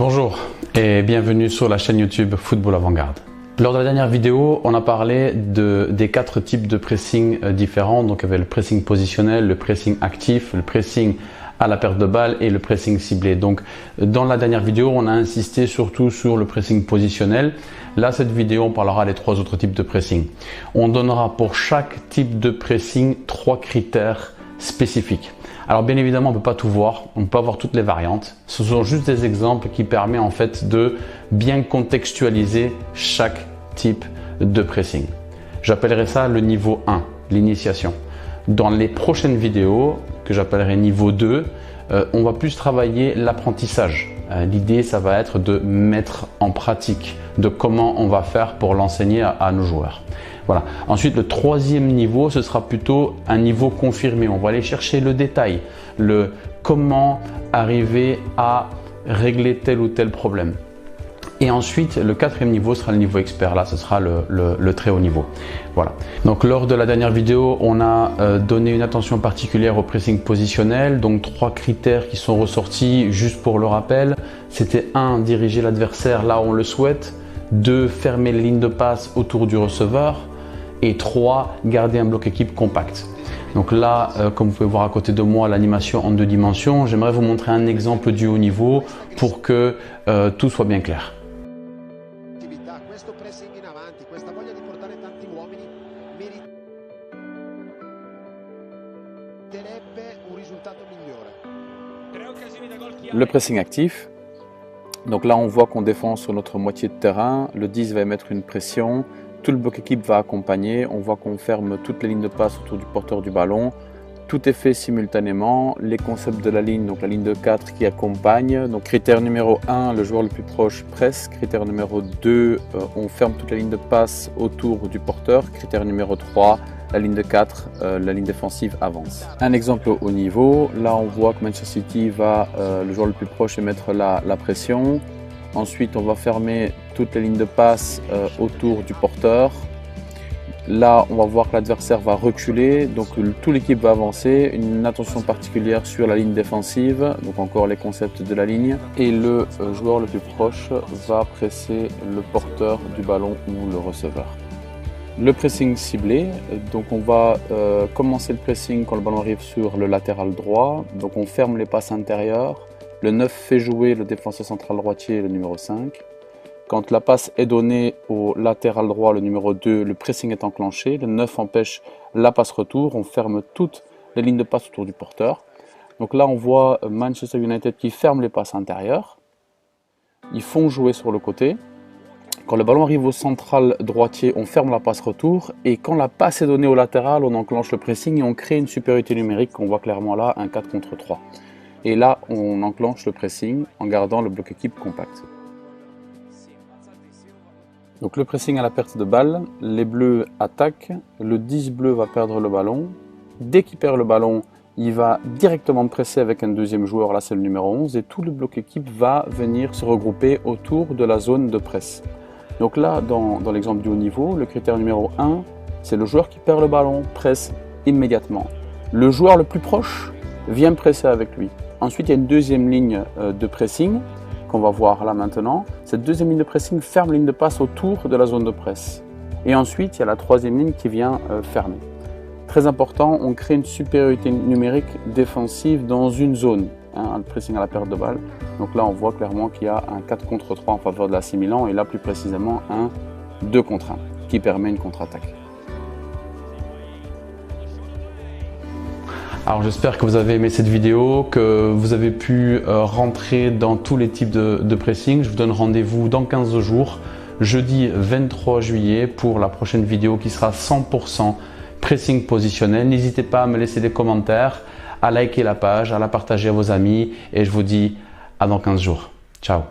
Bonjour et bienvenue sur la chaîne YouTube Football Avant-Garde. Lors de la dernière vidéo, on a parlé des 4 types de pressing différents. Donc il y avait le pressing positionnel, le pressing actif, le pressing à la perte de balle et le pressing ciblé. Donc dans la dernière vidéo, on a insisté surtout sur le pressing positionnel. Là, cette vidéo, on parlera des 3 autres types de pressing. On donnera pour chaque type de pressing 3 critères spécifiques. Alors bien évidemment, on ne peut pas tout voir, on ne peut pas voir toutes les variantes. Ce sont juste des exemples qui permettent en fait de bien contextualiser chaque type de pressing. J'appellerai ça le niveau 1, l'initiation. Dans les prochaines vidéos, que j'appellerai niveau 2, on va plus travailler l'apprentissage. L'idée, ça va être de mettre en pratique, de comment on va faire pour l'enseigner à nos joueurs. Voilà. Ensuite, le 3e niveau, ce sera plutôt un niveau confirmé. On va aller chercher le détail, le comment arriver à régler tel ou tel problème. Et ensuite, le 4e niveau sera le niveau expert. Là, ce sera le très haut niveau. Voilà. Donc, lors de la dernière vidéo, on a donné une attention particulière au pressing positionnel. Donc, 3 critères qui sont ressortis, juste pour le rappel. C'était 1, diriger l'adversaire là où on le souhaite. 2, fermer les lignes de passe autour du receveur. Et 3, garder un bloc équipe compact. Donc là, comme vous pouvez voir à côté de moi, l'animation en 2 dimensions. J'aimerais vous montrer un exemple du haut niveau pour que tout soit bien clair. Le pressing actif. Donc là, on voit qu'on défend sur notre moitié de terrain. Le 10 va émettre une pression. Tout le bloc équipe va accompagner. On voit qu'on ferme toutes les lignes de passe autour du porteur du ballon. Tout est fait simultanément. Les concepts de la ligne, donc la ligne de 4 qui accompagne. Donc critère numéro 1, le joueur le plus proche presse. Critère numéro 2, on ferme toute la ligne de passe autour du porteur. Critère numéro 3, la ligne de 4, la ligne défensive avance. Un exemple au niveau, là on voit que Manchester City va, le joueur le plus proche, émettre la pression. Ensuite, on va fermer toutes les lignes de passe autour du porteur. Là, on va voir que l'adversaire va reculer, donc toute l'équipe va avancer. Une attention particulière sur la ligne défensive, donc encore les concepts de la ligne. Et le joueur le plus proche va presser le porteur du ballon ou le receveur. Le pressing ciblé, donc on va commencer le pressing quand le ballon arrive sur le latéral droit. Donc on ferme les passes intérieures. Le 9 fait jouer le défenseur central droitier, le numéro 5. Quand la passe est donnée au latéral droit, le numéro 2, le pressing est enclenché. Le 9 empêche la passe retour. On ferme toutes les lignes de passe autour du porteur. Donc là, on voit Manchester United qui ferme les passes intérieures. Ils font jouer sur le côté. Quand le ballon arrive au central droitier, on ferme la passe retour. Et quand la passe est donnée au latéral, on enclenche le pressing et on crée une supériorité numérique qu'on voit clairement là, un 4 contre 3. Et là, on enclenche le pressing en gardant le bloc équipe compact. Donc le pressing à la perte de balle, les bleus attaquent, le 10 bleu va perdre le ballon. Dès qu'il perd le ballon, il va directement presser avec un 2e joueur, là c'est le numéro 11, et tout le bloc équipe va venir se regrouper autour de la zone de presse. Donc là, dans l'exemple du haut niveau, le critère numéro 1, c'est le joueur qui perd le ballon, presse immédiatement. Le joueur le plus proche vient presser avec lui. Ensuite, il y a une 2e ligne de pressing qu'on va voir là maintenant. Cette 2e ligne de pressing ferme la ligne de passe autour de la zone de presse. Et ensuite, il y a la 3e ligne qui vient fermer. Très important, on crée une supériorité numérique défensive dans une zone, le pressing à la perte de balle. Donc là, on voit clairement qu'il y a un 4 contre 3 en faveur de l'AC Milan et là, plus précisément, un 2 contre 1 qui permet une contre-attaque. Alors j'espère que vous avez aimé cette vidéo, que vous avez pu rentrer dans tous les types de pressing. Je vous donne rendez-vous dans 15 jours, jeudi 23 juillet pour la prochaine vidéo qui sera 100% pressing positionnel. N'hésitez pas à me laisser des commentaires, à liker la page, à la partager à vos amis et je vous dis à dans 15 jours. Ciao.